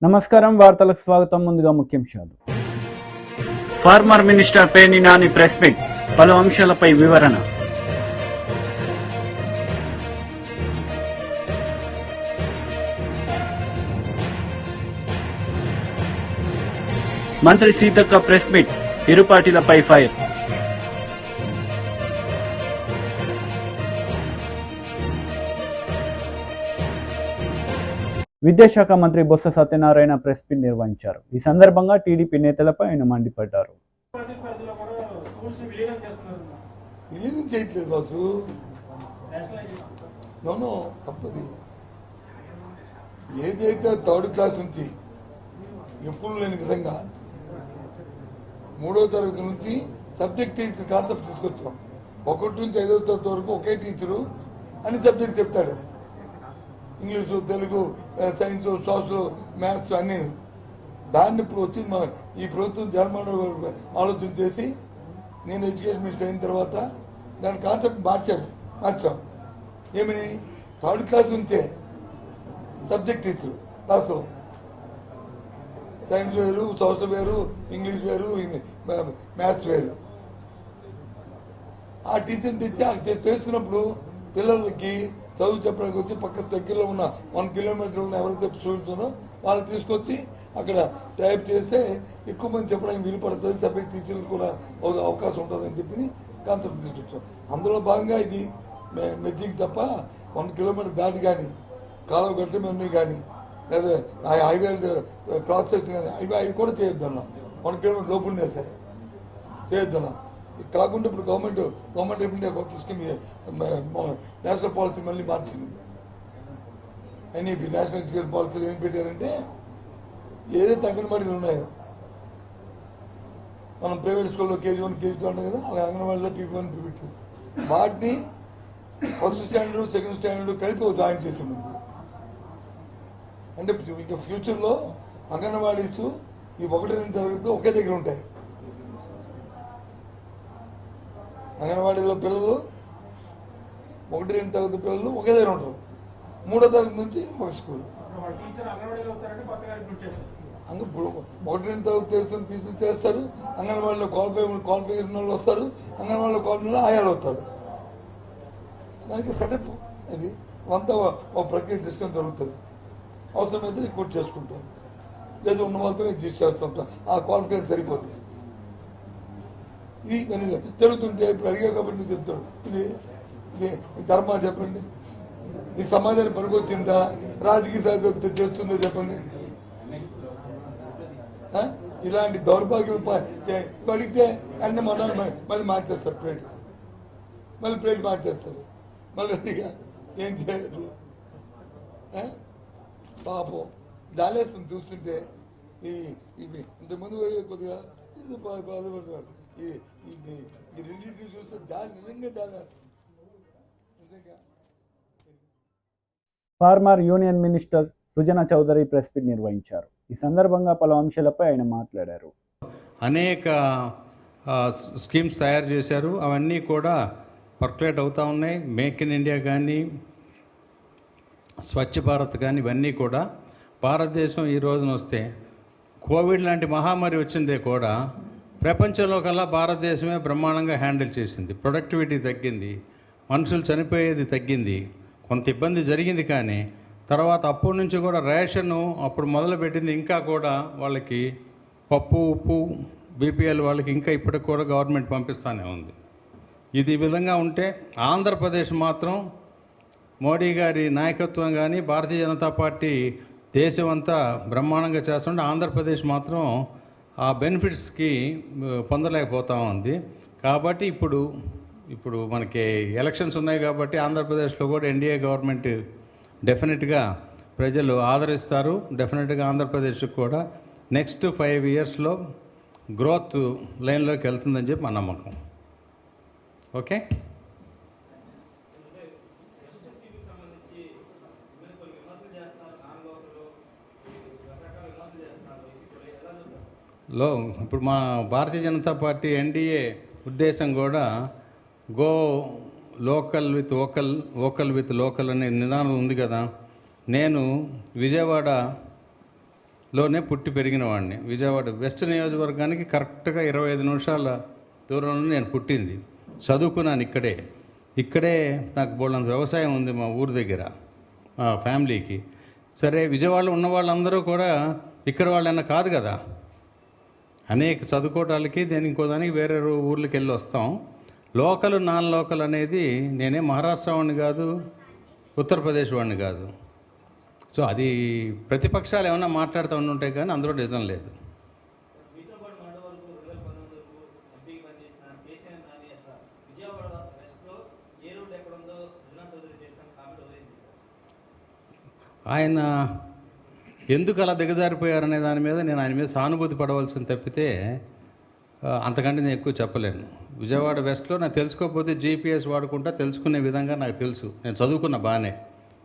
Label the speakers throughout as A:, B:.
A: నమస్కారం, వార్తలకు స్వాగతం. ముందుగా ముఖ్యాంశాలు.
B: Farmer minister Perni Nani press meet, పలు అంశాలపై వివరణ. మంత్రి సీతక్క ప్రెస్ మీట్, ఇరు పార్టీలపై ఫైర్.
A: విద్యాశాఖ మంత్రి బొత్స సత్యనారాయణ ప్రెస్ మీట్ నిర్వహించారు. ఈ సందర్భంగా టీడీపీ నేతలపై ఆయన మండిపడ్డారు.
C: చేయట్లేదు బాసు, తప్పది. ఏదైతే థర్డ్ క్లాస్ నుంచి ఎప్పుడు లేని విధంగా 3వ తరగతి నుంచి సబ్జెక్ట్ టీచర్ కాన్సెప్ట్ తీసుకొచ్చాం. 1 నుంచి 5వ తరగతి వరకు ఒకే టీచరు అని సబ్జెక్ట్ చెప్తాడు. English, Telugu, science, social, maths అన్నీ. దాన్ని ఇప్పుడు వచ్చి ఈ ప్రభుత్వం జగన్మోహన్ ఆలోచన చేసి, నేను ఎడ్యుకేషన్ మినిస్టర్ అయిన తర్వాత దాని కాన్సెప్ట్ మార్చాం. ఏమని, థర్డ్ క్లాస్ నుంచే సబ్జెక్ట్ టీచరు క్లాసులో. సైన్స్ వేరు, సోషల్ వేరు, ఇంగ్లీష్ వేరు, మ్యాథ్స్ వేరు. ఆ టీచర్ని తెచ్చి చేస్తున్నప్పుడు పిల్లలకి చదువు చెప్పడానికి వచ్చి పక్క దగ్గరలో ఉన్న 1 కిలోమీటర్ ఉన్న ఎవరైతే స్టూడెంట్స్ ఉన్నారో వాళ్ళు తీసుకొచ్చి అక్కడ టైప్ చేస్తే ఎక్కువ మంది చెప్పడానికి వీలు పడుతుంది, సబ్జెక్ట్ టీచర్లు కూడా అవకాశం ఉంటుందని చెప్పి కాన్సెప్ట్ తీసుకొచ్చాం. అందులో భాగంగా ఇది మెజ్జింగ్ తప్ప 1 కిలోమీటర్ దాటి కానీ, కాలువ గట్ట మీద కానీ, లేదా హైవే క్రాస్ చేసిన కానీ అవి కూడా చేయొద్దన్నాం. 1 కిలోమీటర్ లోపు సరే చేయొద్దన్నాం. కాకుండా ఇప్పుడు గవర్నమెంట్ ఆఫ్ ఇండియా కొత్త స్కీమ్ నేషనల్ పాలసీ మళ్ళీ మార్చింది. ఎన్ఈపీ నేషనల్ ఎడ్యుకేషన్ పాలసీలో ఏం పెట్టారంటే, ఏదైతే అంగన్వాడీలు ఉన్నాయో, మనం ప్రైవేట్ స్కూల్లో KG1, KG2 ఉంటాం కదా, అలా అంగన్వాడీలో PP1, PP2 వాటిని ఫస్ట్ స్టాండర్డ్, సెకండ్ స్టాండర్డ్ కలిపి జాయిన్ చేసి ఉంది. అంటే ఇంకా ఫ్యూచర్లో అంగన్వాడీస్ ఈ 1, 2 తరగతి ఒకే దగ్గర ఉంటాయి. అంగన్వాడీలో పిల్లలు 1, 2 తరగతి పిల్లలు ఒకే దగ్గర ఉంటారు. 3వ తరగతి నుంచి ఒక స్కూల్. 1, 2 తరగతి చేస్తారు. అంగన్వాడీలో క్వాలిఫికేషన్ వాళ్ళు వస్తారు. అంగన్వాడీలో క్వాలిఫికేషన్ ఆయాలు వస్తారు. దానికి సెటప్ అది అంతా ఒక ప్రక్రియ డిస్కౌంట్ జరుగుతుంది. అవసరమైతే రిపోర్ట్ చేసుకుంటాం, లేదా ఉన్న వాళ్ళతో అడ్జస్ట్ చేస్తుంటాం. ఆ క్వాలిఫికేషన్ సరిపోతుంది. ఇది జరుగుతుంటే ఇప్పుడు అడిగా కాబట్టి నువ్వు చెప్తాడు, ఇది ధర్మా చెప్పండి. ఈ సమాజానికి పనికొచ్చిందా, రాజకీయ చేస్తుందో చెప్పండి. ఇలాంటి దౌర్భాగ్యం అడిగితే అన్నీ మళ్ళీ మార్చేస్తారు. ప్లేట్ మార్చేస్తారు. మళ్ళీ ఏం చేయాలి? పాపం జాలేస్తుంది చూస్తుంటే. ఇంతకుముందు కొద్దిగా బాధపడతారు. ఈ రెండింటిని చూస్తే నిజంగా జాలేస్తుంది.
A: Former union minister Sujana Chowdary press meet నిర్వహించారు. ఈ సందర్భంగా పలు అంశాలపై ఆయన మాట్లాడారు.
D: అనేక స్కీమ్స్ తయారు చేశారు. అవన్నీ కూడా పర్కులేట్ అవుతూ ఉన్నాయి. మేక్ ఇన్ ఇండియా కానీ, స్వచ్ఛ భారత్ కానీ, ఇవన్నీ కూడా భారతదేశం ఈ రోజున వస్తే కోవిడ్ లాంటి మహమ్మారి వచ్చిందే కూడా ప్రపంచంలో కల్లా భారతదేశమే బ్రహ్మాండంగా హ్యాండిల్ చేసింది. ప్రొడక్టివిటీ తగ్గింది, మనుషులు చనిపోయేది తగ్గింది. కొంత ఇబ్బంది జరిగింది, కానీ తర్వాత అప్పటి నుంచి కూడా రేషను అప్పుడు మొదలుపెట్టింది. ఇంకా కూడా వాళ్ళకి పప్పు, ఉప్పు, BPL వాళ్ళకి ఇంకా ఇప్పటికి కూడా గవర్నమెంట్ పంపిస్తూనే ఉంది. ఇది ఈ విధంగా ఉంటే ఆంధ్రప్రదేశ్ మాత్రం మోడీ గారి నాయకత్వం కానీ, భారతీయ జనతా పార్టీ దేశం అంతా బ్రహ్మాండంగా చేస్తుంటే ఆంధ్రప్రదేశ్ మాత్రం ఆ బెనిఫిట్స్కి పొందలేకపోతూ ఉంది. కాబట్టి ఇప్పుడు మనకి ఎలక్షన్స్ ఉన్నాయి కాబట్టి ఆంధ్రప్రదేశ్లో కూడా ఎన్డీఏ గవర్నమెంట్ డెఫినెట్గా ప్రజలు ఆదరిస్తారు. డెఫినెట్గా ఆంధ్రప్రదేశ్కి కూడా నెక్స్ట్ 5 ఇయర్స్లో గ్రోత్ లైన్లోకి వెళ్తుందని చెప్పి మా నమ్మకం. ఓకే. ఇప్పుడు మా భారతీయ జనతా పార్టీ ఎన్డీఏ ఉద్దేశం కూడా go local with vocal, vocal with local అనే నిదానం ఉంది కదా. నేను విజయవాడ లోనే పుట్టి పెరిగిన వాడిని. విజయవాడ వెస్ట్ నియోజకవర్గానికి కరెక్ట్గా 25 నిమిషాల దూరంలో నేను పుట్టింది. చదువుకున్నాను ఇక్కడే నాకు బోళ్ళంత వ్యవసాయం ఉంది మా ఊరి దగ్గర, మా ఫ్యామిలీకి. సరే, విజయవాడలో ఉన్న వాళ్ళందరూ కూడా ఇక్కడ వాళ్ళన్నా కాదు కదా, అనేక చదువుకోవటాలకి దేని ఇంకో దానికి వేరే ఊర్లకి వెళ్ళి వస్తాం. లోకల్ నాన్ లోకల్ అనేది నేనే మహారాష్ట్ర వాడిని కాదు, ఉత్తరప్రదేశ్ వాడిని కాదు. సో అది ప్రతిపక్షాలు ఏమైనా మాట్లాడుతూ ఉంటుంటాయి కానీ అందులో నిజం లేదు. ఆయన ఎందుకు అలా దిగజారిపోయారనే దాని మీద నేను ఆయన మీద సానుభూతి పడవలసింది తప్పితే అంతకంటే నేను ఎక్కువ చెప్పలేను. విజయవాడ వెస్ట్లో నాకు తెలుసుకోకపోతే జీపీఎస్ వాడుకుంటా తెలుసుకునే విధంగా నాకు తెలుసు. నేను చదువుకున్న బాగానే,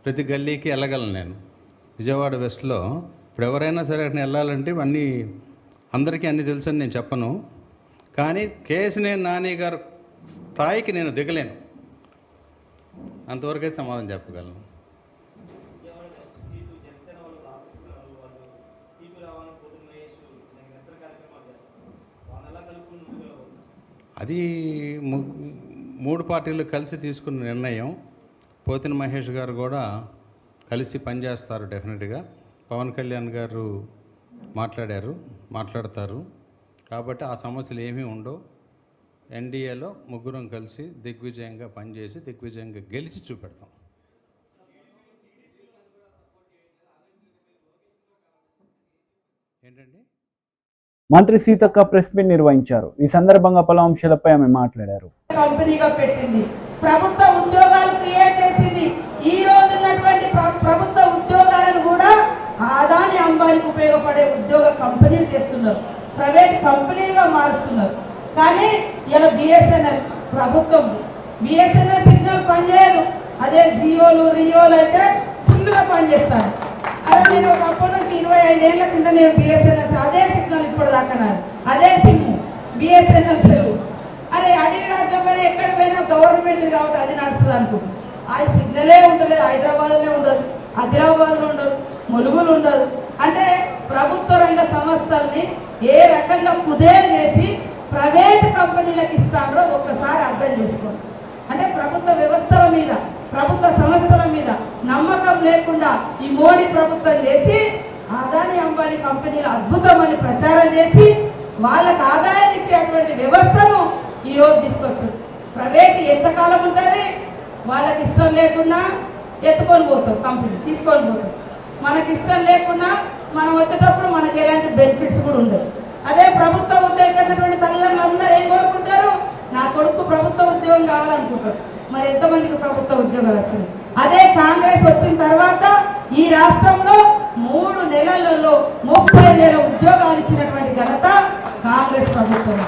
D: ప్రతి గల్లీకి వెళ్ళగలను నేను. విజయవాడ వెస్ట్లో ఇప్పుడు ఎవరైనా సరే అక్కడ వెళ్ళాలంటే అందరికీ అన్నీ తెలుసని నేను చెప్పను. కానీ కేశినేని నాని గారు స్థాయికి నేను దిగలేను, అంతవరకైతే సమాధానం చెప్పగలను. అది 3 పార్టీలు కలిసి తీసుకున్న నిర్ణయం. పోతిన మహేష్ గారు కూడా కలిసి పనిచేస్తారు డెఫినెట్గా. పవన్ కళ్యాణ్ గారు మాట్లాడతారు. కాబట్టి ఆ సమస్యలు ఏమీ ఉండవు. ఎన్డీఏలో ముగ్గురం కలిసి దిగ్విజయంగా పనిచేసి దిగ్విజయంగా గెలిచి చూపెడతాం. ఏంటండి?
A: మంత్రి సీతక్క ప్రెస్ మీట్ నిర్వహించారు. ఈ సందర్భంగా పలు అంశాలపై ఆమె మాట్లాడారు.
E: కంపెనీగా పెట్టింది, ప్రభుత్వ ఉద్యోగాలు క్రియేట్ చేసింది. ఈ రోజు ఉన్నటువంటి ప్రభుత్వ ఉద్యోగాలను కూడా అదాని అంబానీకి ఉపయోగపడే ఉద్యోగ కంపెనీలు చేస్తున్నారు, ప్రైవేట్ కంపెనీలుగా మారుస్తున్నారు. కానీ ఇలా బిఎస్ఎన్ఎల్ ప్రభుత్వం, బిఎస్ఎన్ఎల్ సిగ్నల్ పనిచేయదు. అదే జియోలు రియోలు అయితే ఫుల్గా పనిచేస్తారు. అలా నేను ఒకప్పటి నుంచి 25 ఏళ్ల కింద నేను బిఎస్ఎన్ఎల్ అదే సిగ్నల్ ఇప్పుడు దాకా అదే సిమ్ బిఎస్ఎన్ఎల్ సెల్. అరే అడవి రాజ్యం పైన ఎక్కడ పోయినా గవర్నమెంట్ కాబట్టి అది నడుస్తుంది అనుకుంటున్నాను. అది సిగ్నలే ఉండలేదు. హైదరాబాద్లో ఉండదు, ఆదిలాబాద్లో ఉండదు, ములుగులు ఉండదు. అంటే ప్రభుత్వ రంగ సంస్థల్ని ఏ రకంగా కుదేలు చేసి ప్రైవేట్ కంపెనీలకు ఇస్తారో ఒక్కసారి అర్థం చేసుకోండి. అంటే ప్రభుత్వ వ్యవస్థల మీద, ప్రభుత్వ సంస్థల మీద నమ్మకం లేకుండా ఈ మోడీ ప్రభుత్వం చేసి అదాని అంబానీ కంపెనీలు అద్భుతమని ప్రచారం చేసి వాళ్ళకు ఆదాయాన్ని ఇచ్చేటువంటి వ్యవస్థను ఈరోజు తీసుకొచ్చారు. ప్రైవేట్ ఎంతకాలం ఉంటుంది? వాళ్ళకి ఇష్టం లేకున్నా ఎత్తుకొని పోతారు, కంపెనీ తీసుకొని పోతారు. మనకి ఇష్టం లేకున్నా మనం వచ్చేటప్పుడు మనకి ఎలాంటి బెనిఫిట్స్ కూడా ఉండవు. అదే ప్రభుత్వ ఉద్యోగం తల్లిదండ్రులు అందరూ ఏం కోరుకుంటారు? నా కొడుకు ప్రభుత్వ ఉద్యోగం కావాలనుకుంటారు. మరి ఎంతమందికి ప్రభుత్వ ఉద్యోగాలు వచ్చినాయి? అదే కాంగ్రెస్ వచ్చిన తర్వాత ఈ రాష్ట్రంలో 3 నెలలలో 30,000 ఉద్యోగాలు ఇచ్చినటువంటి ఘనత కాంగ్రెస్ ప్రభుత్వం.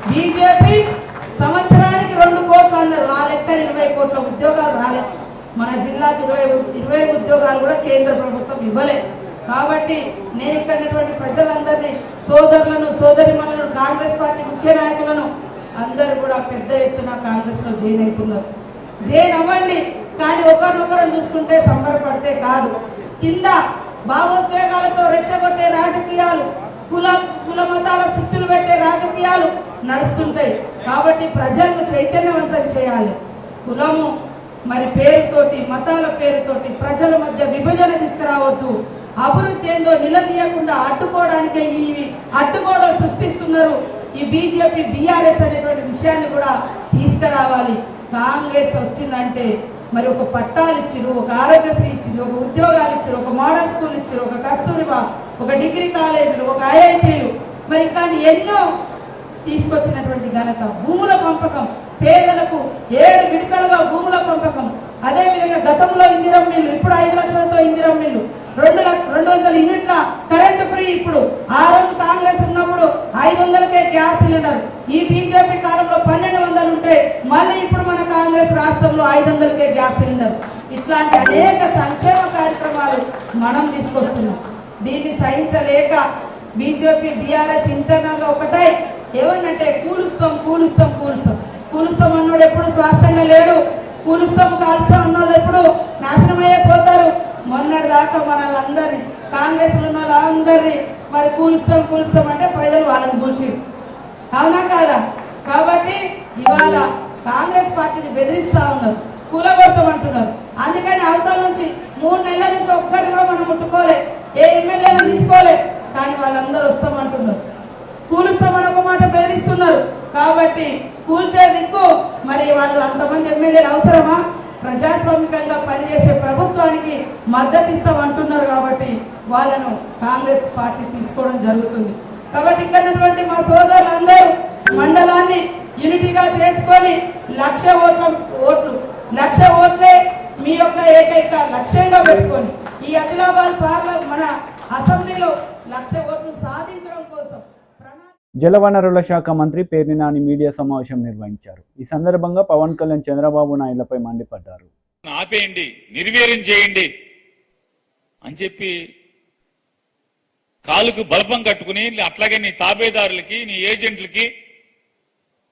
E: బీజేపీ సంవత్సరానికి 2 కోట్లు అన్నారు, ఆ లెక్క 20 కోట్ల ఉద్యోగాలు రాలే. మన జిల్లాకు 20 ఉద్యోగాలు కూడా కేంద్ర ప్రభుత్వం ఇవ్వలే. కాబట్టి నేను ఇక్కడటువంటి ప్రజలందరినీ, సోదరులను సోదరిమణులను, కాంగ్రెస్ పార్టీ ముఖ్య నాయకులను అందరూ కూడా పెద్ద ఎత్తున కాంగ్రెస్లో జాయిన్ అవుతున్నారు. జాయిన్ అవ్వండి, కానీ ఒకరినొకరం చూసుకుంటే సంబరపడితే కాదు. కింద భావోద్వేగాలతో రెచ్చగొట్టే రాజకీయాలు, కుల మతాల శిక్షలు పెట్టే రాజకీయాలు నడుస్తుంటాయి. కాబట్టి ప్రజలను చైతన్యవంతం చేయాలి. కులము మరి పేరుతోటి, మతాల పేరుతోటి ప్రజల మధ్య విభజన తీసుకురావద్దు. అభివృద్ధి ఏందో నిలదీయకుండా అడ్డుకోవడానికే ఈ అడ్డుగోడలు సృష్టిస్తున్నారు. ఈ బీజేపీ బీఆర్ఎస్ అనేటువంటి విషయాన్ని కూడా తీసుకురావాలి. కాంగ్రెస్ వచ్చిందంటే మరి ఒక పట్టాలు ఇచ్చిరు, ఒక ఆరోగ్యశ్రీ ఇచ్చింది, ఒక ఉద్యోగాలు ఇచ్చారు, ఒక మోడల్ స్కూల్ ఇచ్చారు, ఒక కస్తూరిబా, ఒక డిగ్రీ కాలేజీలు, ఒక ఐఐటీలు, మరి ఇట్లాంటి ఎన్నో తీసుకొచ్చినటువంటి ఘనత. భూముల పంపకం, పేదలకు 7 విడతలుగా భూముల పంపకం. అదేవిధంగా గతంలో ఇందిరమ్మ ఇల్లు, ఇప్పుడు 5 లక్షలతో ఇందిరమ్మ ఇల్లు, 200 యూనిట్ల కరెంటు ఫ్రీ. ఇప్పుడు ఆ రోజు కాంగ్రెస్ ఉన్నప్పుడు 500కే గ్యాస్ సిలిండర్. ఈ బీజేపీ కాలంలో 1200 ఉంటే మళ్ళీ ఇప్పుడు మన కాంగ్రెస్ రాష్ట్రంలో 500కే గ్యాస్ సిలిండర్. ఇట్లాంటి అనేక సంక్షేమ కార్యక్రమాలు మనం తీసుకొస్తున్నాం. దీన్ని సహించలేక బీజేపీ బీఆర్ఎస్ ఇంటర్నల్గా ఒకటై ఏమన్నంటే కూలుస్తాం అన్నాడు ఎప్పుడు స్వాస్థ్యంగా లేడు. కూలుస్తాము కాలుస్తాం ఉన్న వాళ్ళు ఎప్పుడు నాశనమయ్యే పోతారు. మొన్నటి దాకా మనల్ని కాంగ్రెస్లో ఉన్న వాళ్ళందరినీ మరి కూలుస్తాం అంటే ప్రజలు వాళ్ళని కూల్చిరు, అవునా కాదా? కాబట్టి ఇవాళ కాంగ్రెస్ పార్టీని బెదిరిస్తా ఉన్నారు, కూలగొడతామంటున్నారు. అందుకని అవతల నుంచి 3 నెలల నుంచి ఒక్కరిని కూడా మనం ముట్టుకోలే, ఏ ఎమ్మెల్యేలను తీసుకోలే. కానీ వాళ్ళందరూ వస్తామంటున్నారు, కూలుస్తామని ఒక మాట బెదిరిస్తున్నారు. కాబట్టి కూల్చే దిక్కు మరి వాళ్ళు అంతమంది ఎమ్మెల్యేలు అవసరమా? ప్రజాస్వామికంగా పనిచేసే ప్రభుత్వానికి మద్దతు ఇస్తామంటున్నారు. కాబట్టి వాళ్ళను కాంగ్రెస్ పార్టీ తీసుకోవడం జరుగుతుంది. కాబట్టి ఇక్కడ మా సోదరులందరూ మండలాన్ని యూనిటీగా చేసుకొని 1,00,000 ఓట్లే మీ యొక్క ఏకైక లక్ష్యంగా పెట్టుకొని ఈ ఆదిలాబాద్ మన అసెంబ్లీలో 1,00,000 ఓట్లు సాధించడం కోసం
A: జలవనరుల శాఖ మంత్రి పేర్ని నాని మీడియా సమావేశం నిర్వహించారు. ఈ సందర్భంగా పవన్ కళ్యాణ్ చంద్రబాబు నాయుడులపై మండిపడ్డారు.
F: ఆపేయండి, నిర్వీర్యం చేయండి అని చెప్పి కాలుకు బల్పం కట్టుకుని, అట్లాగే నీ తాబేదారులకి, నీ ఏజెంట్లకి,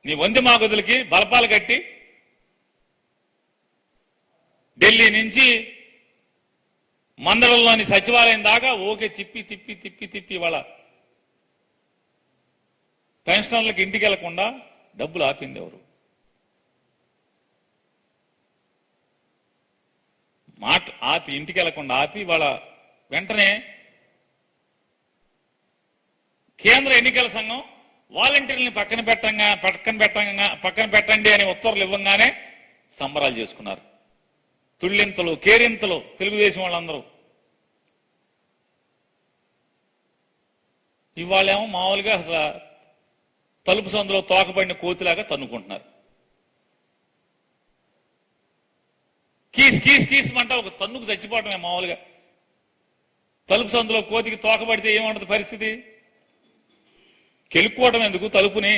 F: నీ వంది మాగుదులకి బలపాలు కట్టి ఢిల్లీ నుంచి మందడంలోని సచివాలయం దాకా ఓకే తిప్పి వాళ్ళ పెన్షనర్లకు ఇంటికి వెళ్లకుండా డబ్బులు ఆపింది ఎవరు? మాట ఆపి ఇంటికి వెళ్లకుండా ఆపి వాళ్ళ వెంటనే కేంద్ర ఎన్నికల సంఘం వాలంటీర్లను పక్కన పెట్టండి అని ఉత్తర్వులు ఇవ్వగానే సంబరాలు చేసుకున్నారు. తుళ్ళింతలు కేరింతలు తెలుగుదేశం వాళ్ళందరూ. ఇవాళేమో మామూలుగా అసలు తలుపు సందులో తోకబడిన కోతిలాగా తన్నుకుంటున్నారు. కీస్ అంట ఒక తన్నుకు చచ్చిపోవటమే మామూలుగా. తలుపు సందులో కోతికి తోకబడితే ఏమంటది పరిస్థితి? కెలుక్కోవటం ఎందుకు తలుపుని?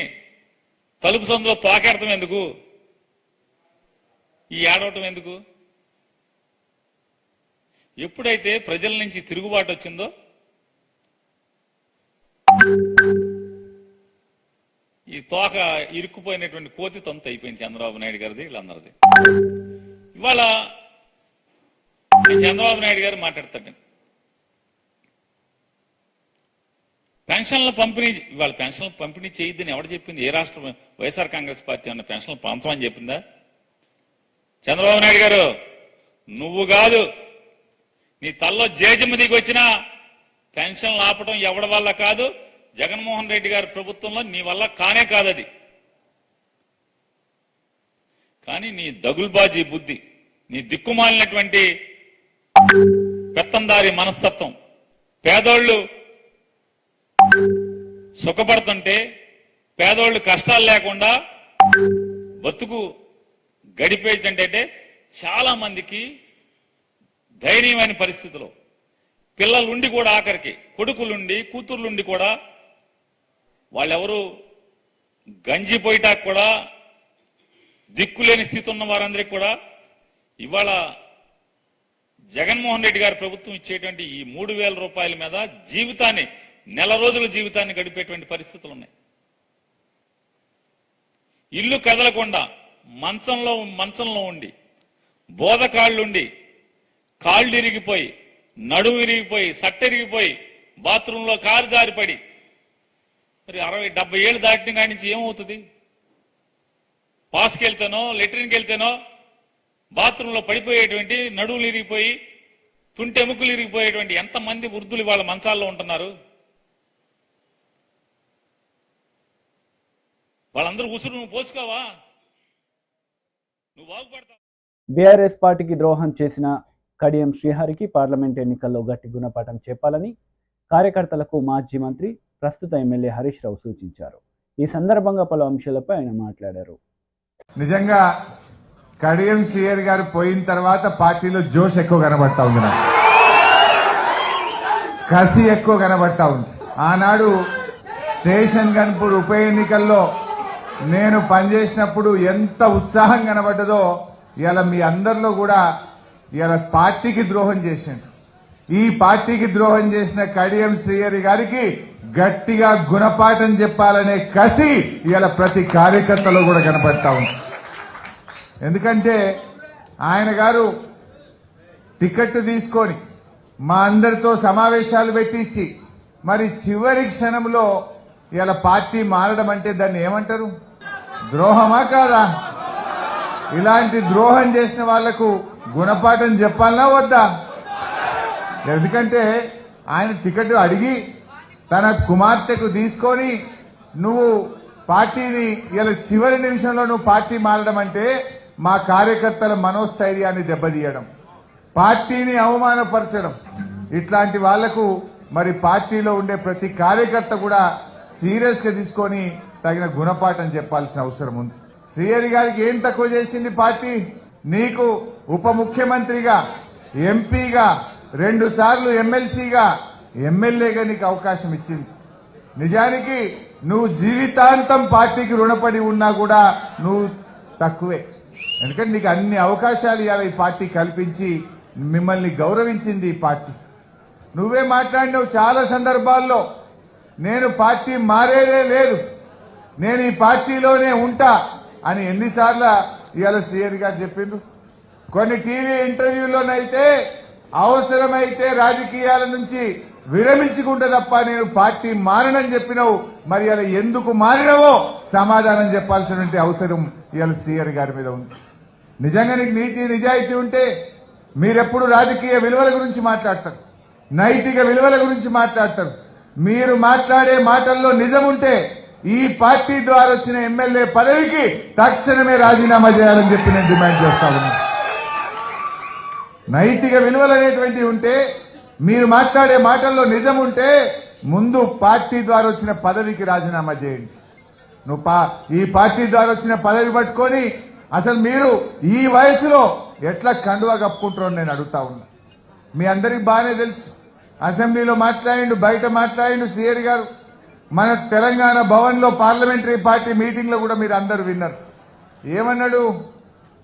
F: తలుపు సందులో తోకెడటం ఎందుకు? ఈ ఏడవటం ఎందుకు? ఎప్పుడైతే ప్రజల నుంచి తిరుగుబాటు వచ్చిందో ఈ తోక ఇరుక్కుపోయినటువంటి కోతి తొంత అయిపోయింది చంద్రబాబు నాయుడు గారిది, వీళ్ళందరిది. ఇవాళ చంద్రబాబు నాయుడు గారు మాట్లాడతాడు. పెన్షన్ల పంపిణీ, ఇవాళ పెన్షన్ల పంపిణీ చేయొద్దని ఎవరు చెప్పింది? ఏ రాష్ట్ర వైఎస్ఆర్ కాంగ్రెస్ పార్టీ అన్న పెన్షన్లు పంచమని చెప్పిందా? చంద్రబాబు నాయుడు గారు నువ్వు కాదు, నీ తల్లో జేజమ్మ దిగి వచ్చినా పెన్షన్లు ఆపడం ఎవడి వల్ల కాదు, జగన్మోహన్ రెడ్డి గారి ప్రభుత్వంలో నీ వల్ల కానే కాదది. కానీ నీ దగుల్బాజీ బుద్ధి, నీ దిక్కుమాలినటువంటి పెత్తందారి మనస్తత్వం, పేదోళ్లు సుఖపడుతుంటే పేదోళ్లు కష్టాలు లేకుండా బతుకు గడిపేటంటే చాలా మందికి దయనీయమైన పరిస్థితిలో పిల్లలుండి కూడా, ఆఖరికి కొడుకులుండి కూతుర్లుండి కూడా వాళ్ళెవరు గంజిపోయిటాకు కూడా దిక్కులేని స్థితి ఉన్న వారందరికీ కూడా ఇవాళ జగన్మోహన్ రెడ్డి గారి ప్రభుత్వం ఇచ్చేటువంటి ఈ 3,000 రూపాయల మీద జీవితాన్ని, నెల రోజుల జీవితాన్ని గడిపేటువంటి పరిస్థితులు ఉన్నాయి. ఇల్లు కదలకుండా మంచంలో ఉండి బోధకాళ్ళుండి కాళ్ళు ఇరిగిపోయి, నడుము ఇరిగిపోయి, సట్టెరిగిపోయి, బాత్రూంలో కారు జారిపడి మరి 60-70 ఏళ్ళు దాటిన కాడి నుంచి ఏమవుతుంది? పాస్కి వెళ్తేనో లెట్రిన్కి వెళ్తేనో బాత్రూంలో పడిపోయేటువంటి, నడువులు ఇరిగిపోయి, తుంటెముకలు ఇరిగిపోయేటువంటి ఎంతమంది వృద్ధులు వాళ్ళ మంచాల్లో ఉంటున్నారు? వాళ్ళందరూ ఉసురు నువ్వు పోసుకోవా? నువ్వు బాగుపడతావు.
A: బీఆర్ఎస్ పార్టీకి ద్రోహం చేసిన కడియం శ్రీహరికి పార్లమెంట్ ఎన్నికల్లో గట్టి గుణపాఠం చెప్పాలని కార్యకర్తలకు మాజీ మంత్రి, ప్రస్తుత ఎమ్మెల్యే హరీష్ రావు సూచించారు. ఈ సందర్భంగా పలు అంశాలపై ఆయన మాట్లాడారు.
G: నిజంగా కడియం శ్రీహరి గారు పోయిన తర్వాత పార్టీలో జోష్ ఎక్కువ కనబడతా ఉంది, నాకు కసి ఎక్కువ కనబడతా ఉంది. ఆనాడు స్టేషన్ గన్పూర్ ఉప ఎన్నికల్లో నేను పనిచేసినప్పుడు ఎంత ఉత్సాహం కనబడ్డదో ఇవాళ మీ అందరిలో కూడా ఇవాళ పార్టీకి ద్రోహం చేసిండు. ఈ పార్టీకి ద్రోహం చేసిన కడియం శ్రీహరి గారికి గట్టిగా గుణపాఠం చెప్పాలనే కసి ఇవాళ ప్రతి కార్యకర్తలో కూడా కనబడతా ఉంది. ఎందుకంటే ఆయన గారు టికెట్ తీసుకొని మా అందరితో సమావేశాలు పెట్టించి మరి చివరి క్షణంలో ఇలా పార్టీ మారడం అంటే దాన్ని ఏమంటారు? ద్రోహమా కాదా? ఇలాంటి ద్రోహం చేసిన వాళ్లకు గుణపాఠం చెప్పాలనా వద్దా? ఎందుకంటే ఆయన టికెట్ అడిగి తన కుమార్తెకు తీసుకొని నువ్వు పార్టీని ఇలా చివరి నిమిషంలో నువ్వు పార్టీ మారడం అంటే మా కార్యకర్తల మనోస్థైర్యాన్ని దెబ్బతీయడం, పార్టీని అవమానపరచడం. ఇట్లాంటి వాళ్లకు మరి పార్టీలో ఉండే ప్రతి కార్యకర్త కూడా సీరియస్ గా తీసుకొని తగిన గుణపాఠం చెప్పాల్సిన అవసరం ఉంది. శ్రీహరి గారికి ఏం తక్కువ చేసింది పార్టీ? నీకు ఉప ముఖ్యమంత్రిగా, ఎంపీగా, 2 సార్లు ఎమ్మెల్సీగా, ఎమ్మెల్యేగా నీకు అవకాశం ఇచ్చింది. నిజానికి నువ్వు జీవితాంతం పార్టీకి రుణపడి ఉన్నా కూడా నువ్వు తక్కువే. ఎందుకంటే నీకు అన్ని అవకాశాలు ఇవాళ ఈ పార్టీ కల్పించి మిమ్మల్ని గౌరవించింది ఈ పార్టీ. నువ్వే మాట్లాడినావు చాలా సందర్భాల్లో, నేను పార్టీ మారేదే లేదు, నేను ఈ పార్టీలోనే ఉంటా అని ఎన్నిసార్లు ఇవాళ శ్రీహరి గారు చెప్పిండ్రు. కొన్ని టీవీ ఇంటర్వ్యూలోనైతే అవసరమైతే రాజకీయాల నుంచి విరమించుకుంటే తప్ప నేను పార్టీ మారనని చెప్పినావు. మరి అలా ఎందుకు మారినవో సమాధానం చెప్పాల్సినటువంటి అవసరం ఇవాళ శ్రీహరి గారి మీద ఉంది. నిజంగా నీకు నీతి నిజాయితీ ఉంటే మీరెప్పుడు రాజకీయ విలువల గురించి మాట్లాడతారు, నైతిక విలువల గురించి మాట్లాడతారు. మీరు మాట్లాడే మాటల్లో నిజం ఉంటే ఈ పార్టీ ద్వారా వచ్చిన ఎమ్మెల్యే పదవికి తక్షణమే రాజీనామా చేయాలని చెప్పి నేను డిమాండ్ చేస్తా ఉన్నా. నైతిక విలువలు అనేటువంటివి ఉంటే, మీరు మాట్లాడే మాటల్లో నిజం ఉంటే ముందు పార్టీ ద్వారా వచ్చిన పదవికి రాజీనామా చేయండి. నువ్వు ఈ పార్టీ ద్వారా వచ్చిన పదవి పట్టుకొని అసలు మీరు ఈ వయసులో ఎట్లా కండువా కప్పుకుంటారో నేను అడుగుతా ఉన్నా. మీ అందరికి బాగానే తెలుసు, అసెంబ్లీలో మాట్లాడిండు, బయట మాట్లాడిండు శ్రీహరి గారు. మన తెలంగాణ భవన్ లో పార్లమెంటరీ పార్టీ మీటింగ్ లో కూడా మీరు అందరు విన్నారు. ఏమన్నాడు?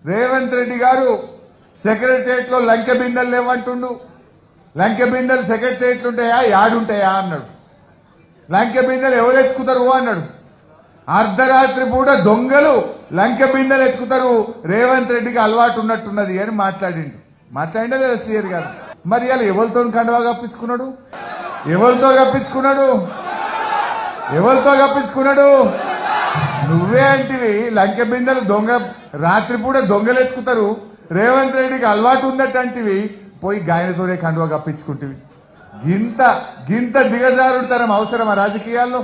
G: రేవంత్ రెడ్డి గారు సెక్రటరియట్ లో లంకె బిందెలు లేవంటుండు. లంకె బిందెలు సెక్రటరియట్లు ఉంటాయా, యాడుంటాయా అన్నాడు. లంకె బిందెలు ఎవరు ఎత్తుకుతారు అన్నాడు. అర్ధరాత్రి పూట దొంగలు లంకె బిందెలు ఎత్తుకుతారు, రేవంత్ రెడ్డికి అలవాటు ఉన్నట్టున్నది అని మాట్లాడిండు. మాట్లాడిండే లేదా శ్రీహరి గారు? మరి ఇలా ఎవరితో కండువా కప్పించుకున్నాడు? ఎవరితో కప్పించుకున్నాడు? ఎవరితో కప్పించుకున్నాడు? నువ్వే అంటివి లంకె బిందెలు దొంగ, రాత్రిపూట దొంగలు ఎత్తుకుతారు, రేవంత్ రెడ్డికి అలవాటు ఉందటంటివి, పోయి గాయనతోనే కండువా కప్పించుకుంటువి. గింత దిగజారుతనం అవసరమా రాజకీయాల్లో?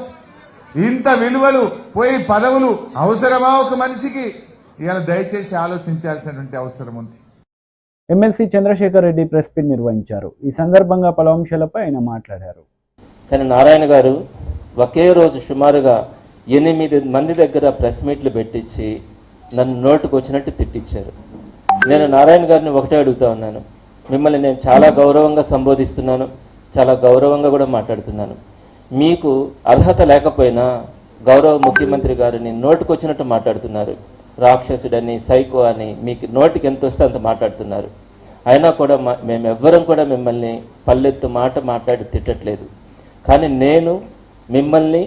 G: ఇంత విలువలు పోయి పదవులు అవసరమా ఒక మనిషికి? ఇలా దయచేసి ఆలోచించాల్సినటువంటి అవసరం ఉంది.
A: MLC Chandrashekar Reddy press meet నిర్వహించారు. ఈ సందర్భంగా పలు అంశాలపై ఆయన మాట్లాడారు.
H: కానీ నారాయణ గారు ఒకే రోజు సుమారుగా 8 మంది దగ్గర ప్రెస్ మీట్లు పెట్టించి నన్ను నోటుకు వచ్చినట్టు తిట్టించారు. నేను నారాయణ గారిని ఒకటే అడుగుతా ఉన్నాను, మిమ్మల్ని నేను చాలా గౌరవంగా సంబోధిస్తున్నాను, చాలా గౌరవంగా కూడా మాట్లాడుతున్నాను. మీకు అర్హత లేకపోయినా గౌరవ ముఖ్యమంత్రి గారిని నోటుకు వచ్చినట్టు మాట్లాడుతున్నారు. రాక్షసుడని, సైకో అని మీకు నోటికి ఎంత వస్తే అంత మాట్లాడుతున్నారు. అయినా కూడా మేమెవ్వరం కూడా మిమ్మల్ని పల్లెత్తు మాట మాట్లాడి తిట్టట్లేదు. కానీ నేను మిమ్మల్ని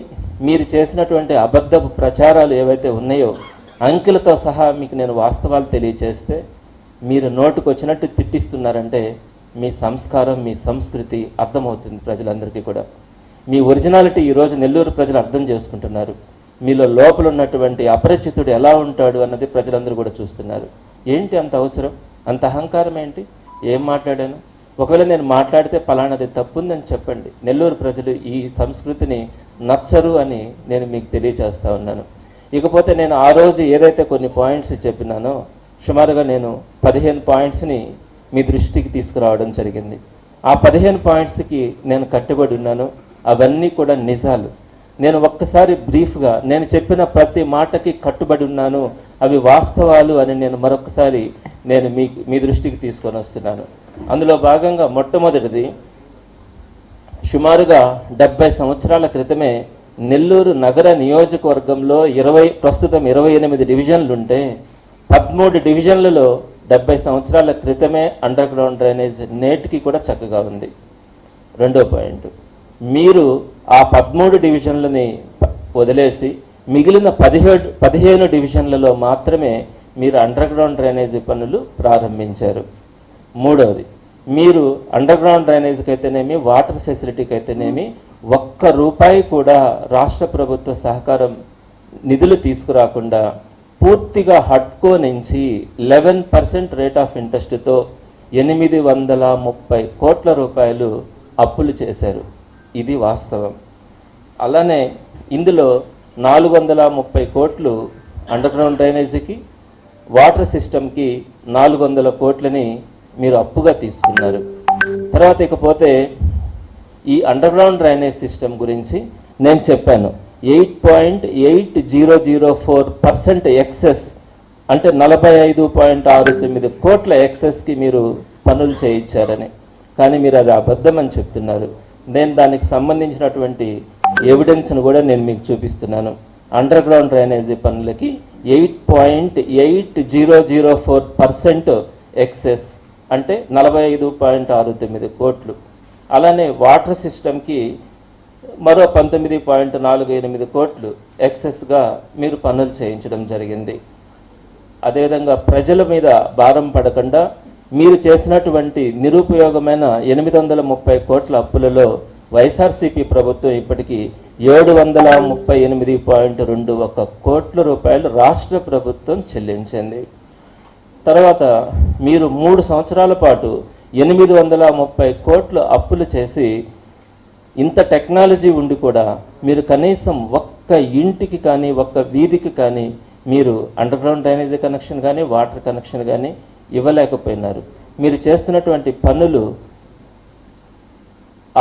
H: మీరు చేసినటువంటి అబద్ధపు ప్రచారాలు ఏవైతే ఉన్నాయో అంకెలతో సహా మీకు నేను వాస్తవాలు తెలియచేస్తే మీరు నోటుకు వచ్చినట్టు తిట్టిస్తున్నారంటే మీ సంస్కారం, మీ సంస్కృతి అర్థమవుతుంది ప్రజలందరికీ కూడా. మీ ఒరిజినాలిటీ ఈరోజు నెల్లూరు ప్రజలు అర్థం చేసుకుంటున్నారు. మీలో లోపల ఉన్నటువంటి అపరిచితుడు ఎలా ఉంటాడు అన్నది ప్రజలందరూ కూడా చూస్తున్నారు. ఏంటి అంత అవసరం, అంత అహంకారం ఏంటి? ఏం మాట్లాడాను? ఒకవేళ నేను మాట్లాడితే పలానాది తప్పుందని చెప్పండి. నెల్లూరు ప్రజలు ఈ సంస్కృతిని నచ్చరు అని నేను మీకు తెలియచేస్తా ఉన్నాను. ఇకపోతే నేను ఆ రోజు ఏదైతే కొన్ని పాయింట్స్ చెప్పినానో సుమారుగా నేను 15 పాయింట్స్ని మీ దృష్టికి తీసుకురావడం జరిగింది. ఆ 15 పాయింట్స్కి నేను కట్టుబడి ఉన్నాను. అవన్నీ కూడా నిజాలు. నేను ఒక్కసారి బ్రీఫ్గా నేను చెప్పిన ప్రతి మాటకి కట్టుబడి ఉన్నాను, అవి వాస్తవాలు అని నేను మరొకసారి నేను మీ దృష్టికి తీసుకొని వస్తున్నాను. అందులో భాగంగా మొట్టమొదటిది, సుమారుగా 70 సంవత్సరాల క్రితమే నెల్లూరు నగర నియోజకవర్గంలో ప్రస్తుతం 28 డివిజన్లు ఉంటే 13 డివిజన్లలో 70 సంవత్సరాల క్రితమే అండర్ గ్రౌండ్ డ్రైనేజ్ నేటికి కూడా చక్కగా ఉంది. రెండో పాయింట్, మీరు ఆ 13 డివిజన్లని వదిలేసి మిగిలిన 15 డివిజన్లలో మాత్రమే మీరు అండర్ గ్రౌండ్ డ్రైనేజీ పనులు ప్రారంభించారు. మూడవది, మీరు అండర్ గ్రౌండ్ డ్రైనేజీకి అయితేనేమి, వాటర్ ఫెసిలిటీకి అయితేనేమి ఒక్క రూపాయి కూడా రాష్ట్ర ప్రభుత్వ సహకారం నిధులు తీసుకురాకుండా పూర్తిగా హట్కో నుంచి 11% రేట్ ఆఫ్ ఇంట్రెస్ట్తో 830 కోట్ల రూపాయలు అప్పులు చేశారు. ఇది వాస్తవం. అలానే ఇందులో 430 కోట్లు అండర్ గ్రౌండ్ డ్రైనేజీకి, వాటర్ సిస్టమ్కి 400 కోట్లని మీరు అప్పుగా తీసుకున్నారు. తర్వాత ఇకపోతే ఈ అండర్ గ్రౌండ్ డ్రైనేజ్ సిస్టమ్ గురించి నేను చెప్పాను. 8.8004% ఎక్సెస్, అంటే 45.69 కోట్ల ఎక్సెస్కి మీరు పనులు చేయించారని. కానీ మీరు అది అబద్ధం అని చెప్తున్నారు. నేను దానికి సంబంధించినటువంటి ఎవిడెన్స్ను కూడా నేను మీకు చూపిస్తున్నాను. అండర్ గ్రౌండ్ డ్రైనేజీ పనులకి 8.8004% ఎక్సెస్, అంటే 45.69 కోట్లు. అలానే వాటర్ సిస్టమ్కి మరో 19.48 కోట్లు ఎక్సెస్గా మీరు పనులు చేయించడం జరిగింది. అదేవిధంగా ప్రజల మీద భారం పడకుండా మీరు చేసినటువంటి నిరుపయోగమైన 830 కోట్ల అప్పులలో వైఎస్ఆర్సీపీ ప్రభుత్వం ఇప్పటికీ 738.21 కోట్ల రూపాయలు రాష్ట్ర ప్రభుత్వం చెల్లించింది. తర్వాత మీరు 3 సంవత్సరాల పాటు 830 కోట్లు అప్పులు చేసి, ఇంత టెక్నాలజీ ఉండి కూడా మీరు కనీసం ఒక్క ఇంటికి కానీ ఒక్క వీధికి కానీ మీరు అండర్ గ్రౌండ్ డ్రైనేజీ కనెక్షన్ కానీ వాటర్ కనెక్షన్ కానీ ఇవ్వలేకపోయినారు. మీరు చేస్తున్నటువంటి పనులు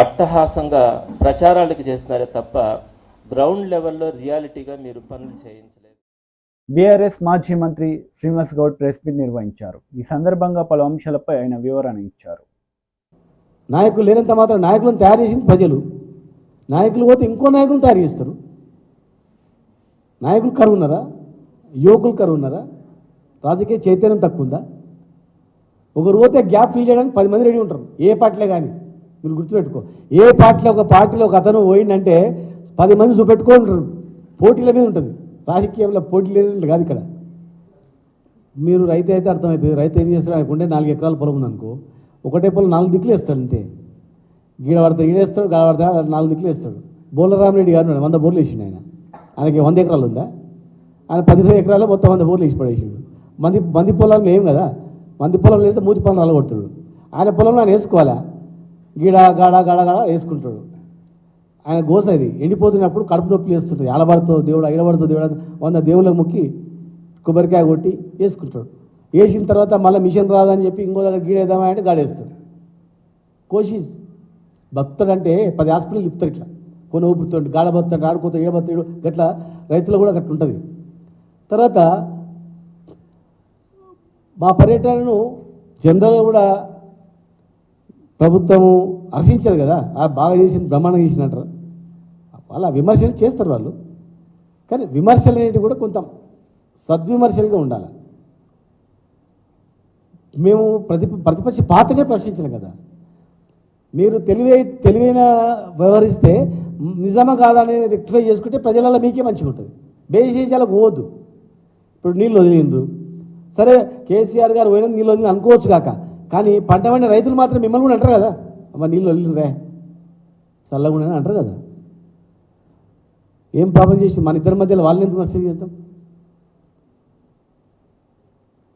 H: అట్టహాసంగా ప్రచారాలకు చేస్తున్నారే తప్ప గ్రౌండ్ లెవెల్లో రియాలిటీగా మీరు పనులు చేయించలేదు.
A: బీఆర్ఎస్ మాజీ మంత్రి శ్రీనివాస్ గౌడ్ ప్రెస్ మీట్ నిర్వహించారు. ఈ సందర్భంగా పలు అంశాలపై ఆయన వివరణ ఇచ్చారు.
I: నాయకులు లేనంత మాత్రం నాయకులను తయారు చేసింది ప్రజలు. నాయకులు పోతే ఇంకో నాయకులను తయారు చేస్తారు. నాయకులు కరువు ఉన్నారా? యువకులు కరువు ఉన్నారా? రాజకీయ చైతన్యం తక్కువ ఉందా? ఒకరు పోతే గ్యాప్ ఫిల్ చేయడానికి 10 మంది రెడీ ఉంటారు. ఏ పార్టీలో కానీ మీరు గుర్తుపెట్టుకో, ఏ పార్టీలో ఒక అతను పోయిందంటే 10 మంది చూపెట్టుకుంటారు. పోటీల మీద ఉంటుంది. రాజకీయంలో పోటీ లేని కాదు ఇక్కడ. మీరు రైతు అయితే అర్థమవుతుంది. రైతు ఏం చేస్తాడు? ఆయనకుంటే 4 ఎకరాల పొలం ఉందనుకో, ఒకటే పొలం 4 దిక్కులు వేస్తాడు అంతే. గీడ పడతాడు, ఈడేస్తాడు, గాడ పడతాడు, 4 దిక్కులు వేస్తాడు. బోలరామరెడ్డి గారు 100 బోర్లు వేసిండు. ఆయనకి 100 ఎకరాలు ఉందా? ఆయన 15 ఎకరాలు మొత్తం 100 బోర్లు వేసి పడేసాడు. మంది పొలాలు ఏం కదా, మంది పొలంలో వేస్తే మూతి పొలం అలగొడతాడు. ఆయన పొలంలో ఆయన వేసుకోవాలా? గీడ గాడ గాడ గాడ వేసుకుంటాడు. ఆయన గోస ఇది. ఎండిపోతున్నప్పుడు కడుపు నొప్పి వేస్తుంటుంది. ఆడబడుతో దేవుడు, ఈడబడుతో దేవుడు 100 దేవుళ్ళకి మొక్కి కొబ్బరికాయ కొట్టి వేసుకుంటాడు. వేసిన తర్వాత మళ్ళీ మిషన్ రాదని చెప్పి ఇంకో దగ్గర గీడేద్దామా అంటే గాడేస్తాడు. కోషిష్ భక్తుడు అంటే 10 హాస్పిటల్ తిప్పుతారు ఇట్లా. కొన్ని ఊపుతుంటే గాడబత్తాడు, ఆడుకోతాడు, ఏడబత్తాడు. గట్లా రైతులు కూడా గట్ల ఉంటుంది. తర్వాత మా పర్యటనను జనరల్గా కూడా ప్రభుత్వం హర్షించారు కదా, బాగా చేసిన, బ్రహ్మాండంగా చేసినట్టు వాళ్ళ విమర్శలు చేస్తారు వాళ్ళు. కానీ విమర్శలు అనేవి కూడా కొంత సద్విమర్శలుగా ఉండాలి. మేము ప్రతిపక్ష పాత్రనే ప్రశ్నించాం కదా. మీరు తెలివైన వ్యవహరిస్తే నిజమా కాదా అనేది రెక్టిఫై చేసుకుంటే ప్రజలలో మీకే మంచిగా ఉంటుంది. బేసిసాలకు పోవద్దు. ఇప్పుడు నీళ్ళు వదిలిండ్రు, సరే కేసీఆర్ గారు పోయినా నీళ్ళు వదిలి అనుకోవచ్చు కాక, కానీ పంట పండిన రైతులు మాత్రం మిమ్మల్ని కూడా అంటారు కదా, అమ్మ నీళ్ళు వదిలినరే చల్లగా అంటారు కదా. ఏం పాపం చేసి మన ఇద్దరి మధ్యలో వాళ్ళని ఎందుకు నష్టం చేద్దాం?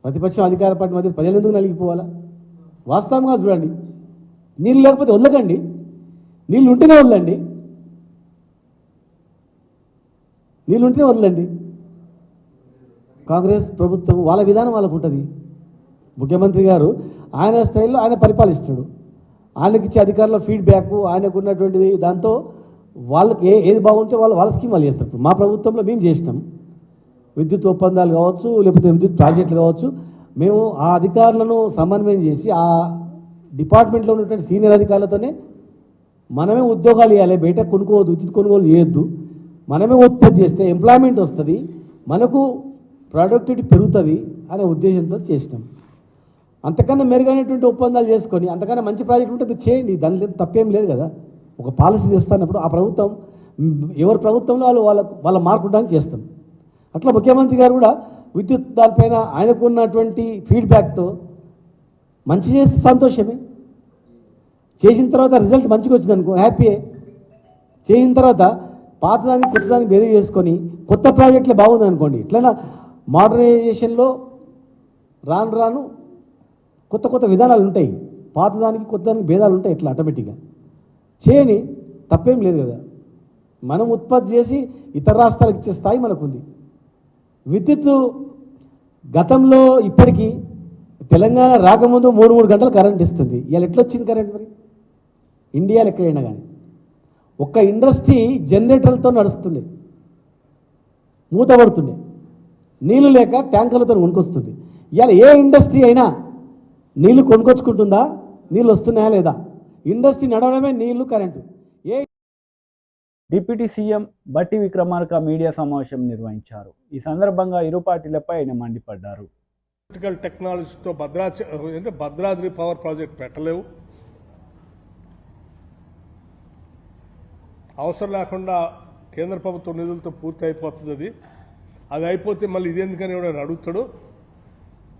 I: ప్రతిపక్షం అధికార పార్టీ మధ్య ప్రజలు ఎందుకు నలిగిపోవాలా? వాస్తవంగా చూడండి. నీళ్ళు లేకపోతే వదలకండి, నీళ్ళు ఉంటేనే వదలండి, నీళ్ళు ఉంటేనే వదలండి. కాంగ్రెస్ ప్రభుత్వం వాళ్ళ విధానం వాళ్ళకు ఉంటుంది. ముఖ్యమంత్రి గారు ఆయన స్టైల్లో ఆయన పరిపాలిస్తాడు. ఆయనకి ఇచ్చే అధికారుల ఫీడ్బ్యాక్, ఆయనకు ఉన్నటువంటిది దాంతో వాళ్ళకి ఏది బాగుంటే వాళ్ళ స్కీమ్ వాళ్ళు చేస్తారు. మా ప్రభుత్వంలో మేము చేసినాం. విద్యుత్ ఒప్పందాలు కావచ్చు, లేకపోతే విద్యుత్ ప్రాజెక్టులు కావచ్చు, మేము ఆ అధికారులను సమన్వయం చేసి ఆ డిపార్ట్మెంట్లో ఉన్నటువంటి సీనియర్ అధికారులతోనే మనమే ఉద్యోగాలు ఇవ్వాలి. బయట కొనుక్కోవద్దు, విద్యుత్ కొనుగోలు చేయొద్దు. మనమే ఉత్పత్తి చేస్తే ఎంప్లాయ్మెంట్ వస్తుంది, మనకు ప్రొడక్టివిటీ పెరుగుతుంది అనే ఉద్దేశంతో చేసినాం. అంతకన్నా మెరుగైనటువంటి ఒప్పందాలు చేసుకొని అంతకన్నా మంచి ప్రాజెక్ట్ ఉంటే మీరు చేయండి, దానిలో తప్పేం లేదు కదా. ఒక పాలసీ తెస్తున్నప్పుడు ఆ ప్రభుత్వం ఎవరి ప్రభుత్వంలో వాళ్ళ మార్పు ఉండడానికి చేస్తాం. అట్లా ముఖ్యమంత్రి గారు కూడా విద్యుత్ దానిపైన ఆయనకున్నటువంటి ఫీడ్బ్యాక్తో మంచి చేస్తే సంతోషమే. చేసిన తర్వాత రిజల్ట్ మంచిగా వచ్చింది అనుకో హ్యాపీయే. చేసిన తర్వాత పాతదానికి కొత్తదానికి వేరే చేసుకొని కొత్త ప్రాజెక్టులు బాగుంది అనుకోండి. ఇట్లా మోడర్నైజేషన్లో రాను రాను కొత్త కొత్త విధానాలు ఉంటాయి. పాతదానికి కొత్తదానికి భేదాలు ఉంటాయి. ఇట్లా ఆటోమేటిక్గా చేయని తప్పేం లేదు కదా. మనం ఉత్పత్తి చేసి ఇతర రాష్ట్రాలకు ఇచ్చే స్థాయి మనకుంది. విద్యుత్ గతంలో ఇప్పటికీ తెలంగాణ రాకముందు 3 గంటలు కరెంట్ ఇస్తుంది. ఇవాళ ఎట్లొచ్చింది కరెంట్? మరి ఇండియాలో ఎక్కడైనా కానీ ఒక్క ఇండస్ట్రీ జనరేటర్లతో నడుస్తుండే, మూతపడుతుండే, నీళ్లు లేక ట్యాంకర్లతో కొనుక్కొస్తుంది. ఇవాళ ఏ ఇండస్ట్రీ అయినా నీళ్లు కొనుక్కొచ్చుకుంటుందా? నీళ్ళు వస్తున్నాయా లేదా? ఇండస్ట్రీ నడవడమే నీళ్లు, కరెంటు.
A: డిప్యూటీ సీఎం బట్టి విక్రమార్క మీడియా సమావేశం నిర్వహించారు. ఈ సందర్భంగా ఇరు పార్టీలపై ఆయన మండిపడ్డారు.
J: ఎలక్ట్రికల్ టెక్నాలజీతో భద్రాద్రి పవర్ ప్రాజెక్ట్ పెట్టలేవు. అవసరం లేకుండా కేంద్ర ప్రభుత్వ నిధులతో పూర్తి అయిపోతుంది. అది అయిపోతే మళ్ళీ ఇదేందుకని ఎవడని అడుగుతాడు.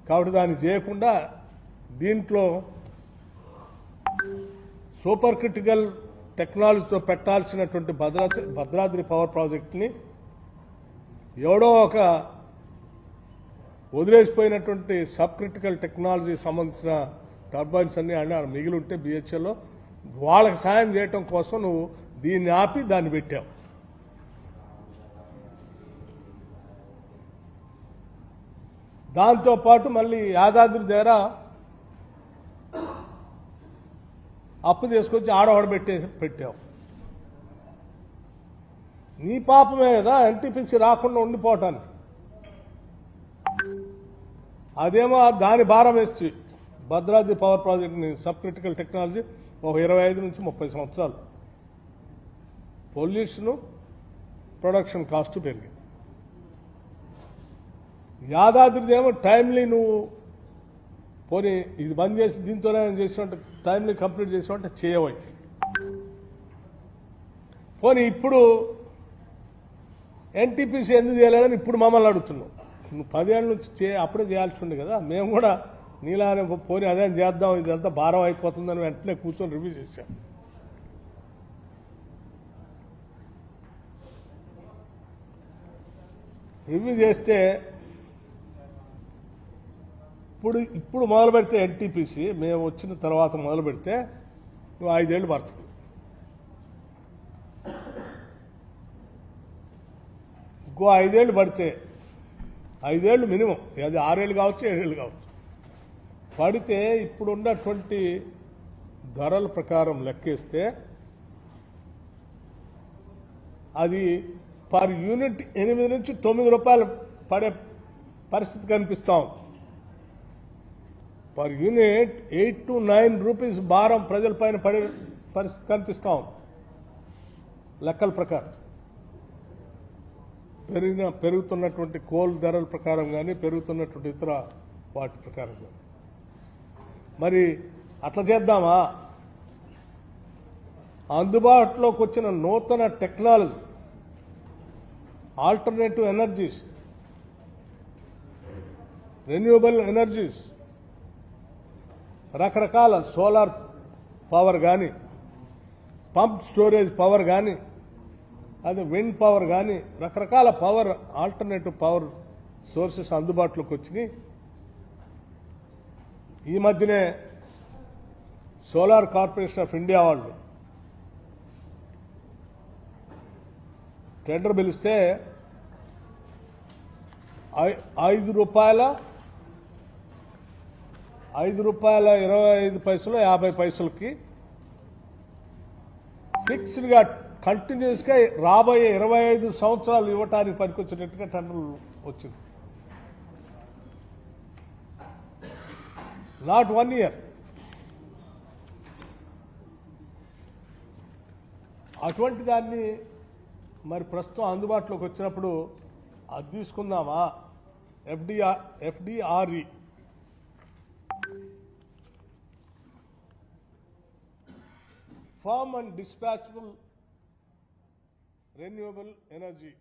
J: కాబట్టి దాన్ని చేయకుండా దీంట్లో సూపర్ క్రిటికల్ టెక్నాలజీతో పెట్టాల్సినటువంటి భద్రాద్రి పవర్ ప్రాజెక్ట్ని ఎవడో ఒక వదిలేసిపోయినటువంటి సబ్ క్రిటికల్ టెక్నాలజీ సంబంధించిన టర్బైన్స్ అన్ని మిగిలి ఉంటే బిహెచ్ఎల్లో వాళ్ళకి సాయం చేయటం కోసం నువ్వు దీన్ని ఆపి దాన్ని పెట్టావు. దాంతోపాటు మళ్ళీ యాదాద్రి దగ్గర అప్పు తీసుకొచ్చి ఆడవాడు పెట్టావు. నీ పాపమే కదా ఎన్టీపీసీ రాకుండా ఉండిపోవటానికి. అదేమో దాని భారం వేసి భద్రాద్రి పవర్ ప్రాజెక్ట్ని సబ్ క్రిటికల్ టెక్నాలజీ ఒక 25 నుంచి 30 సంవత్సరాలు పొల్యూషను ప్రొడక్షన్ కాస్ట్ పెరిగింది. యాదాద్రిదేమో టైమ్లీ నువ్వు పోనీ ఇది బంద్ చేసి దీంతోనే చేసినట్టు టైమ్లీ కంప్లీట్ చేసినట్టు చేయవచ్చు. పోనీ ఇప్పుడు ఎన్టీపీసీ ఎందుకు చేయలేదని ఇప్పుడు మమ్మల్ని అడుగుతున్నావు. నువ్వు 10 ఏళ్ళ నుంచి అప్పుడే చేయాల్సి ఉంది కదా. మేము కూడా నీలానే పోనీ అదేం చేద్దాం, ఇదంతా భారం అయిపోతుందని వెంటనే కూర్చొని రివ్యూ చేశాం. రివ్యూ చేస్తే ఇప్పుడు మొదలు పెడితే ఎన్టీపీసీ మేము వచ్చిన తర్వాత మొదలు పెడితే నువ్వు 5 ఏళ్ళు పడుతుంది. ఇంకో 5 ఏళ్ళు పడితే 5 ఏళ్ళు మినిమం, అది 6 ఏళ్ళు కావచ్చు 7 ఏళ్ళు కావచ్చు పడితే ఇప్పుడున్నటువంటి ధరల ప్రకారం లెక్కేస్తే అది పర్ యూనిట్ 8 నుంచి 9 రూపాయలు పడే పరిస్థితి కనిపిస్తాం. పర్ యూనిట్ 8 to 9 రూపీస్ భారం ప్రజలపైన పడే పరిస్థితి కనిపిస్తాం లెక్కల ప్రకారం. పెరుగుతున్నటువంటి కోల్ ధరల ప్రకారం కానీ పెరుగుతున్నటువంటి ఇతర వాటి ప్రకారం కానీ. మరి అట్లా చేద్దామా? అందుబాటులోకి వచ్చిన నూతన technology, alternative energies, renewable energies, రకరకాల సోలార్ పవర్ కానీ, పంప్ స్టోరేజ్ పవర్ కానీ, అది విండ్ పవర్ కానీ, రకరకాల పవర్ ఆల్టర్నేటివ్ పవర్ సోర్సెస్ అందుబాటులోకి వచ్చినాయి. ఈ మధ్యనే సోలార్ కార్పొరేషన్ ఆఫ్ ఇండియా వాళ్ళు టెండర్ పిలిస్తే 5 రూపాయల 25 పైసలు 50 పైసలకి ఫిక్స్డ్గా కంటిన్యూస్గా రాబోయే 25 సంవత్సరాలు ఇవ్వటానికి పనికొచ్చినట్టుగా టెండర్ వచ్చింది. Not 1 year. అటువంటి దాన్ని మరి ప్రస్తుతం అందుబాటులోకి వచ్చినప్పుడు అది తీసుకుందామా? FDRE firm and dispatchable renewable energy